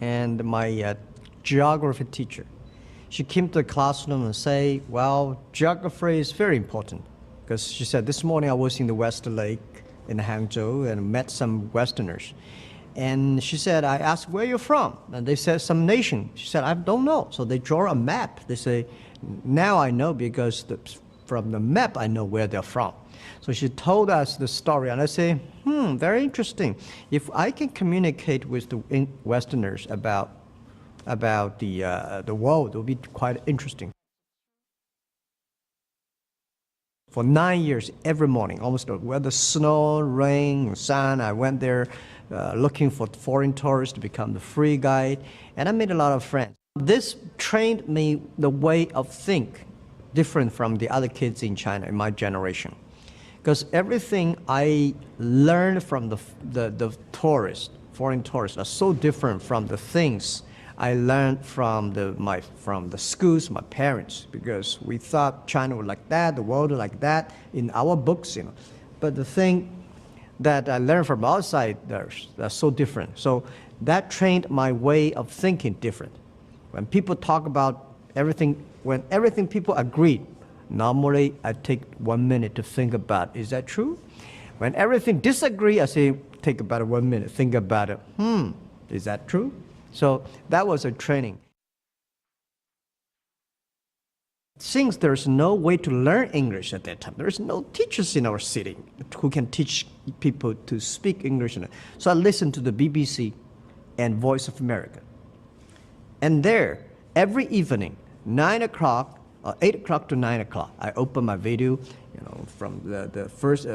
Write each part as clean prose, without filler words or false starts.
and my geography teacher. She came to the classroom and say, well, geography is very important. Because she said, this morning I was in the West Lake in Hangzhou and met some Westerners. And she said, I asked, where you're from? And they said, some nation. She said, I don't know. So they draw a map. They say, now I know because from the map I know where they're from. So she told us the story, and I say, very interesting. If I can communicate with the Westerners about the world, it will be quite interesting. For 9 years, every morning, almost whether snow, rain, sun, I went there looking for foreign tourists to become the free guide, and I made a lot of friends. This trained me the way of think different from the other kids in China in my generation. Because everything I learned from the tourists, foreign tourists, are so different from the things I learned from the schools, my parents, because we thought China was like that, the world was like that in our books, you know. But the thing that I learned from outside, they're so different. So that trained my way of thinking different. When people talk about everything, when everything people agreed, normally I take 1 minute to think about, is that true? When everything disagree, I say, take about 1 minute, think about it. Is that true? So that was a training. Since there's no way to learn English at that time, there's no teachers in our city who can teach people to speak English. So I listened to the BBC and Voice of America. And there, every evening, 9 o'clock, 8 o'clock to 9 o'clock, I open my video, you know, from the first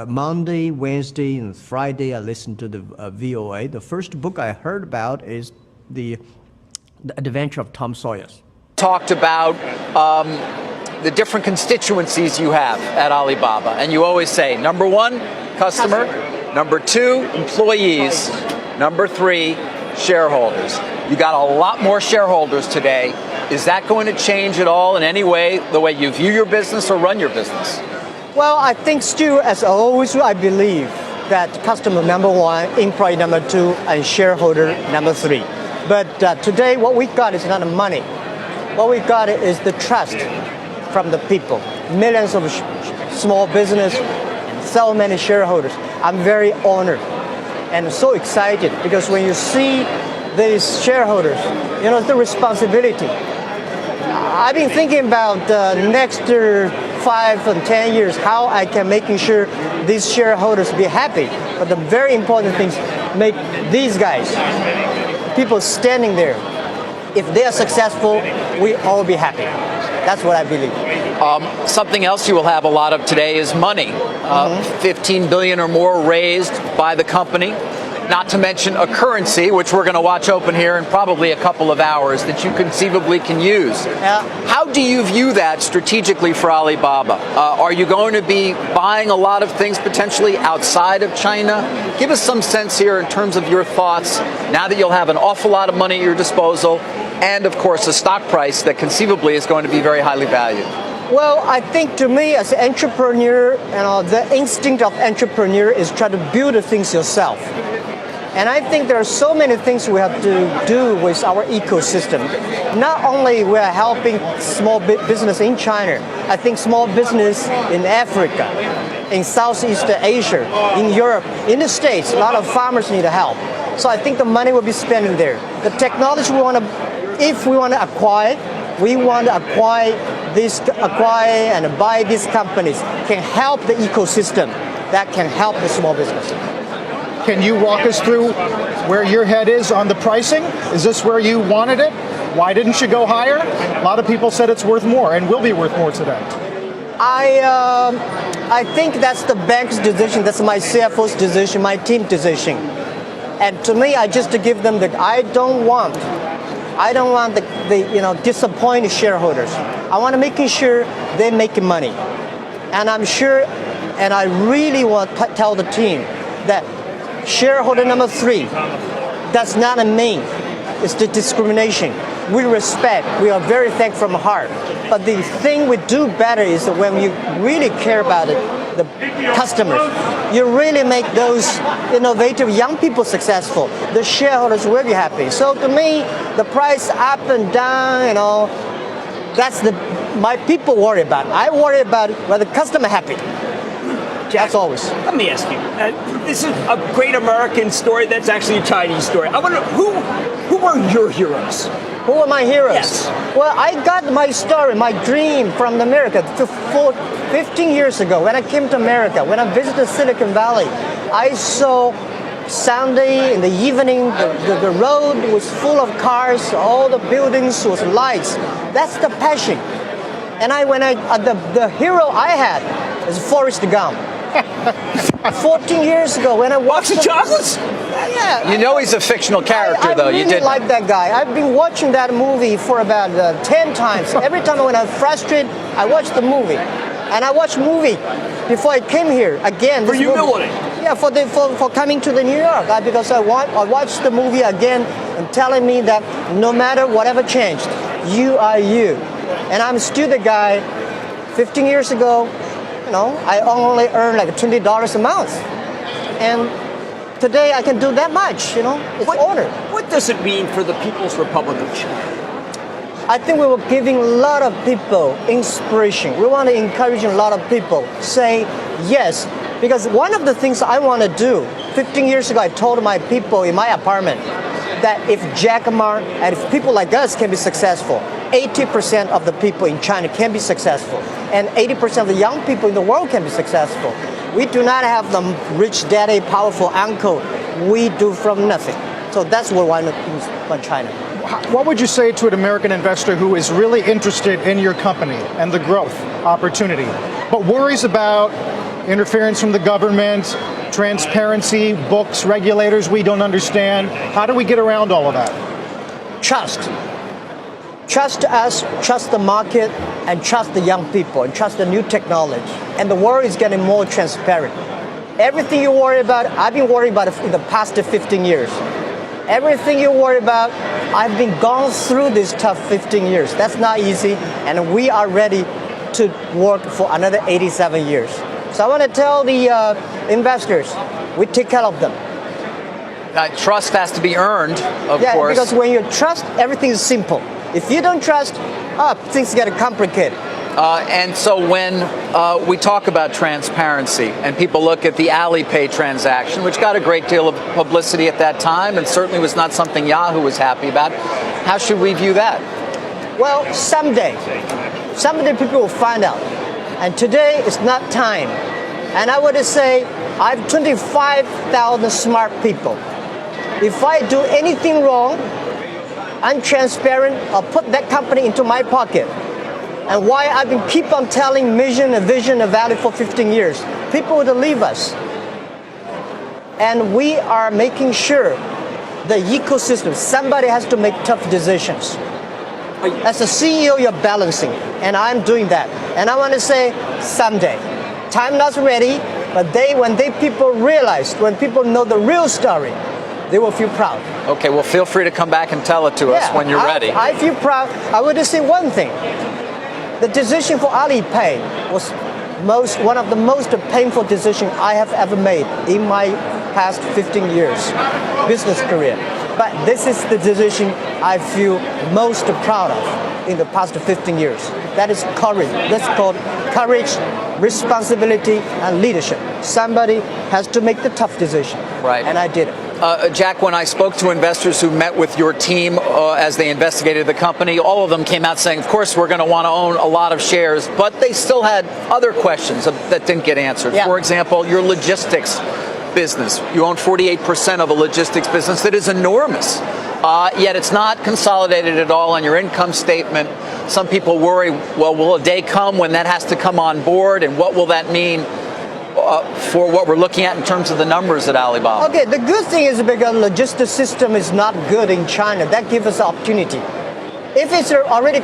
Monday, Wednesday, and Friday, I listen to the VOA. The first book I heard about is the Adventure of Tom Sawyer. Talked about the different constituencies you have at Alibaba, and you always say, number one, customer, number two, employees, number three, shareholders. You got a lot more shareholders today. Is that going to change at all in any way, the way you view your business or run your business? Well, I think still, as always, I believe that customer number one, employee number two, and shareholder number three. But today, what we got is not the money. What we got is the trust from the people. Millions of small business, so many shareholders. I'm very honored and so excited because when you see these shareholders, you know, it's the responsibility. I've been thinking about the next 5 and 10 years, how I can making sure these shareholders be happy. But the very important things, make these guys, people standing there, if they are successful, we all be happy. That's what I believe. Something else you will have a lot of today is money. 15 billion or more raised by the company. Not to mention a currency, which we're going to watch open here in probably a couple of hours, that you conceivably can use. How do you view that strategically for Alibaba? Are you going to be buying a lot of things potentially outside of China? Give us some sense here in terms of your thoughts now that you'll have an awful lot of money at your disposal and, of course, a stock price that conceivably is going to be very highly valued. Well, I think to me as an entrepreneur, the instinct of entrepreneur is try to build the things yourself. And I think there are so many things we have to do with our ecosystem. Not only we are helping small business in China, I think small business in Africa, in Southeast Asia, in Europe, in the States, a lot of farmers need help. So I think the money will be spent there. The technology if we want to acquire, and buy these companies can help the ecosystem that can help the small business. Can you walk us through where your head is on the pricing? Is this where you wanted it? Why didn't you go higher? A lot of people said it's worth more and will be worth more today. I think that's the bank's decision. That's my CFO's decision, my team decision. And to me, I just to give them I don't want the disappointed shareholders. I want to make sure they're making money. And I'm sure, and I really want to tell the team that shareholder number three, that's not a name. It's the discrimination. We respect, we are very thankful from heart. But the thing we do better is when we really care about it, the customers. you really make those innovative young people successful. The shareholders will be happy. So to me, the price up and down, that's my people worry about. I worry about whether the customer happy. That's always. Let me ask you. This is a great American story. That's actually a Chinese story. I wonder who are your heroes? Who are my heroes? Yes. Well, I got my story, my dream from America 15 years ago when I came to America. When I visited Silicon Valley, I saw Sunday in the evening, the road was full of cars, all the buildings was lights. That's the passion. And the hero I had is Forrest Gump. 14 years ago when I watched Box of chocolates? Yeah. You know he's a fictional character, though. I really You did like that guy. I've been watching that movie for about 10 times. Every time when I'm frustrated, I watch the movie. And I watched movie before I came here again. For humility. Yeah, for coming to the New York because I watched the movie again and telling me that no matter whatever changed, you are you. And I'm still the guy 15 years ago. I only earn like $20 a month. And today I can do that much, It's honor. What does it mean for the People's Republic of China? I think we were giving a lot of people inspiration. We want to encourage a lot of people say yes. Because one of the things I want to do, 15 years ago I told my people in my apartment that if jackma and if people like us can be successful, 80% of the people in China can be successful, and 80% of the young people in the world can be successful. We do not have the rich daddy, powerful uncle. We do from nothing. So that's what I want to do on China. What would you say to an American investor who is really interested in your company and the growth opportunity, but worries about interference from the government, transparency, books, regulators we don't understand? How do we get around all of that? Trust. Trust us, trust the market, and trust the young people, and trust the new technology. And the world is getting more transparent. Everything you worry about, I've been worrying about it in the past 15 years. Everything you worry about, I've been gone through this tough 15 years. That's not easy, and we are ready to work for another 87 years. So I want to tell the investors, we take care of them. Trust has to be earned, of course. Because when you trust, everything is simple. If you don't trust, things get complicated. And so when we talk about transparency and people look at the Alipay transaction, which got a great deal of publicity at that time and certainly was not something Yahoo was happy about, how should we view that? Well, someday people will find out. And today is not time. And I would say I have 25,000 smart people. If I do anything wrong, I'm transparent, I'll put that company into my pocket. And why I've been keep on telling mission, a vision, a value for 15 years. People would leave us. And we are making sure the ecosystem, somebody has to make tough decisions. As a CEO, you're balancing, and I'm doing that. And I want to say, someday, time not ready, but when people realize, when people know the real story, they will feel proud. Okay, well, feel free to come back and tell it to us when you're ready. I feel proud. I would just say one thing. The decision for Alipay was one of the most painful decisions I have ever made in my past 15 years business career. But this is the decision I feel most proud of in the past 15 years. That is courage. That's called courage, responsibility, and leadership. Somebody has to make the tough decision. Right. And I did it. Jack, when I spoke to investors who met with your team as they investigated the company, all of them came out saying, of course, we're going to want to own a lot of shares, but they still had other questions that didn't get answered. Yeah. For example, your logistics business. You own 48% of a logistics business that is enormous, yet it's not consolidated at all on your income statement. Some people worry, well, will a day come when that has to come on board, and what will that mean for what we're looking at in terms of the numbers at Alibaba? Okay, the good thing is because the logistics system is not good in China. That gives us opportunity. If it's already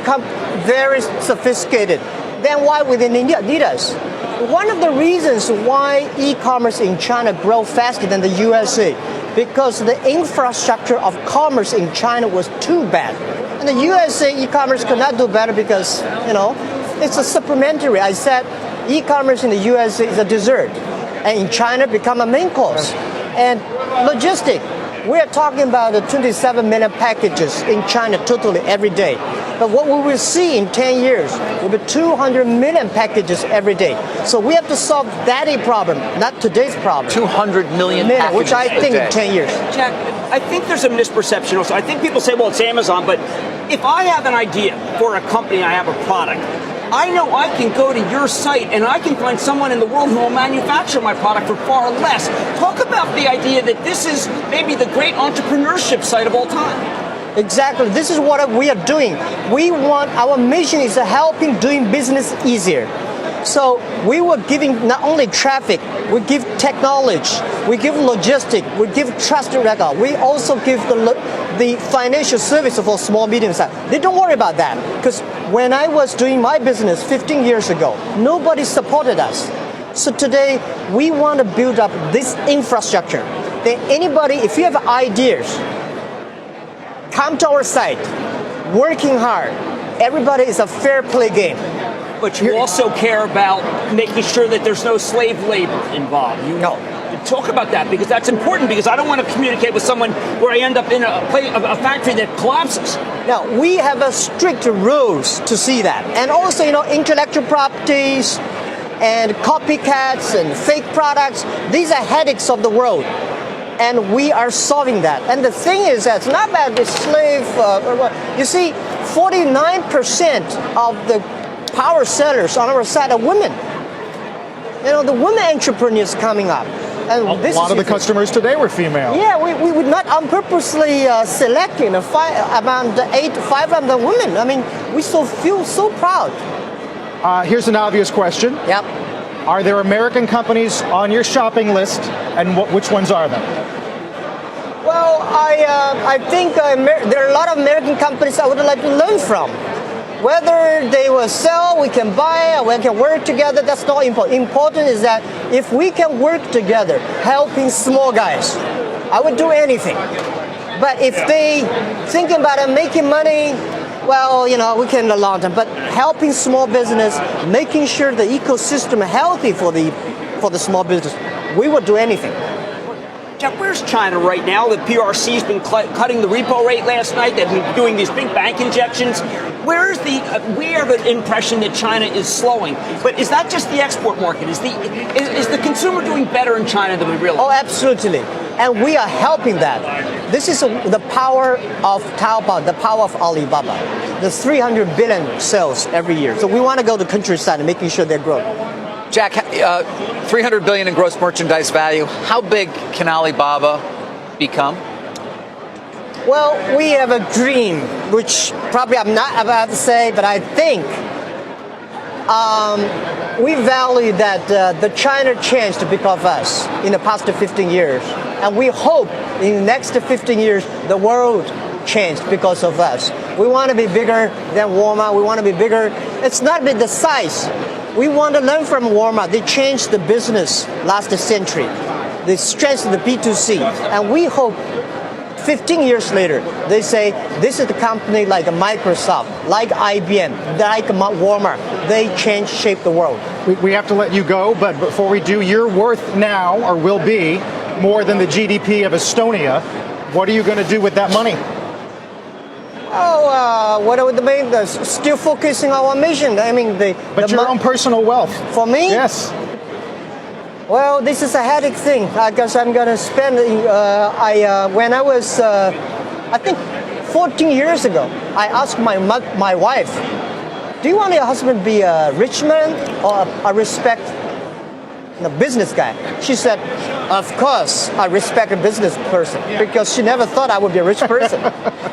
very sophisticated, then why would they need us? One of the reasons why e-commerce in China grow faster than the USA, because the infrastructure of commerce in China was too bad. And the USA e-commerce could not do better because, it's a supplementary. I said e-commerce in the USA is a dessert. and in China become a main course. And logistic, we are talking about 27 million packages in China totally every day. But what we will see in 10 years will be 200 million packages every day. So we have to solve that problem, not today's problem. 200 million packages which I think a day. in 10 years. Jack, I think there's a misperception also. I think people say, well, it's Amazon, but if I have an idea for a company, I have a product, I know I can go to your site and I can find someone in the world who will manufacture my product for far less. Talk about the idea that this is maybe the great entrepreneurship site of all time. Exactly. This is what we are doing. Our mission is helping doing business easier. So we were giving not only traffic, we give technology, we give logistics, we give trusted record. We also give the financial service for small, medium size. They don't worry about that because when I was doing my business 15 years ago, nobody supported us. So today we want to build up this infrastructure. That anybody, if you have ideas, come to our site, working hard. Everybody is a fair play game. But you also care about making sure that there's no slave labor involved. No. Talk about that, because that's important, because I don't want to communicate with someone where I end up in a factory that collapses. Now, we have a strict rules to see that. And also, intellectual properties and copycats and fake products, these are headaches of the world. And we are solving that. And the thing is that it's not about the slave. You see, 49% of the power sellers on our side are women. The women entrepreneurs coming up. And a lot of the customers today were female. Yeah, we would not unpurposely select about 500 women. I mean, we feel so proud. Here's an obvious question. Yep. Are there American companies on your shopping list, and which ones are them? Well, I think there are a lot of American companies I would like to learn from. Whether they will sell, we can buy, we can work together, that's not important. Important is that if we can work together, helping small guys, I would do anything. But if they thinking about making money, well, we can long term. But helping small business, making sure the ecosystem is healthy for the small business, we would do anything. Jack, where's China right now? The PRC's been cutting the repo rate last night. They've been doing these big bank injections. We have an impression that China is slowing. But is that just the export market? Is the consumer doing better in China than we realize? Oh, absolutely. And we are helping that. This is the power of Taobao, the power of Alibaba. The 300 billion sales every year. So we want to go to countryside and making sure they grow. Jack, 300 billion in gross merchandise value. How big can Alibaba become? Well, we have a dream, which probably I'm not about to say, but I think we value that the China changed because of us in the past 15 years. And we hope in the next 15 years, the world changed because of us. We want to be bigger than Walmart. We want to be bigger. It's not the size. We want to learn from Walmart. They changed the business last century. They strengthened the B2C. And we hope 15 years later, they say, this is the company like Microsoft, like IBM, like Walmart. They shape the world. We have to let you go, but before we do, you're worth now, or will be, more than the GDP of Estonia. What are you going to do with that money? Oh, what are the main? Still focusing on our mission. I mean, But your own personal wealth. For me? Yes. Well, this is a headache thing. I guess I'm going to spend. When I was, I think, 14 years ago, I asked my wife, "Do you want your husband to be a rich man or a business guy?" She said, "Of course, I respect a business person," because she never thought I would be a rich person.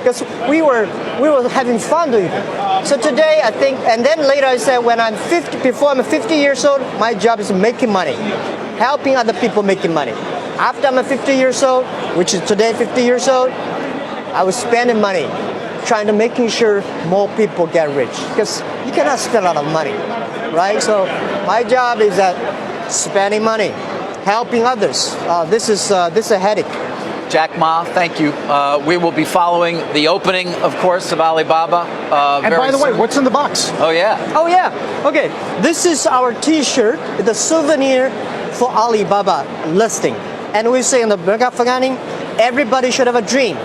Because we were having fun doing it. So today, I think, and then later I said, before I'm 50 years old, my job is making money, helping other people making money. After I'm 50 years old, which is today 50 years old, I was spending money, trying to making sure more people get rich. Because you cannot spend a lot of money, right? So my job is that spending money, helping others. This is a headache. Jack Ma, thank you. We will be following the opening, of course, of Alibaba. And by the way, what's in the box? Oh, yeah. Oh, yeah. Okay. This is our T-shirt, the souvenir for Alibaba listing. And we say in the Begafaning, everybody should have a dream.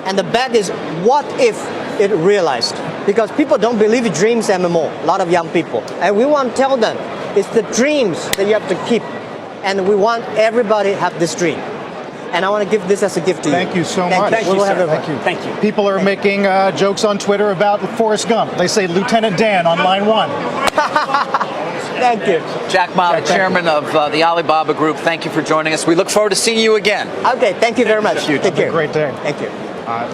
And the bet is, what if it realized? Because people don't believe in dreams anymore, a lot of young people. And we want to tell them, it's the dreams that you have to keep. And we want everybody to have this dream. And I want to give this as a gift to you. Thank you so much. Thank you, sir. Thank you. Thank you. People are making jokes on Twitter about Forrest Gump. They say Lieutenant Dan on line 1. Thank you. Jack Ma, the chairman of the Alibaba Group, thank you for joining us. We look forward to seeing you again. Okay, thank you very much. Have Take a care. great day. Thank you.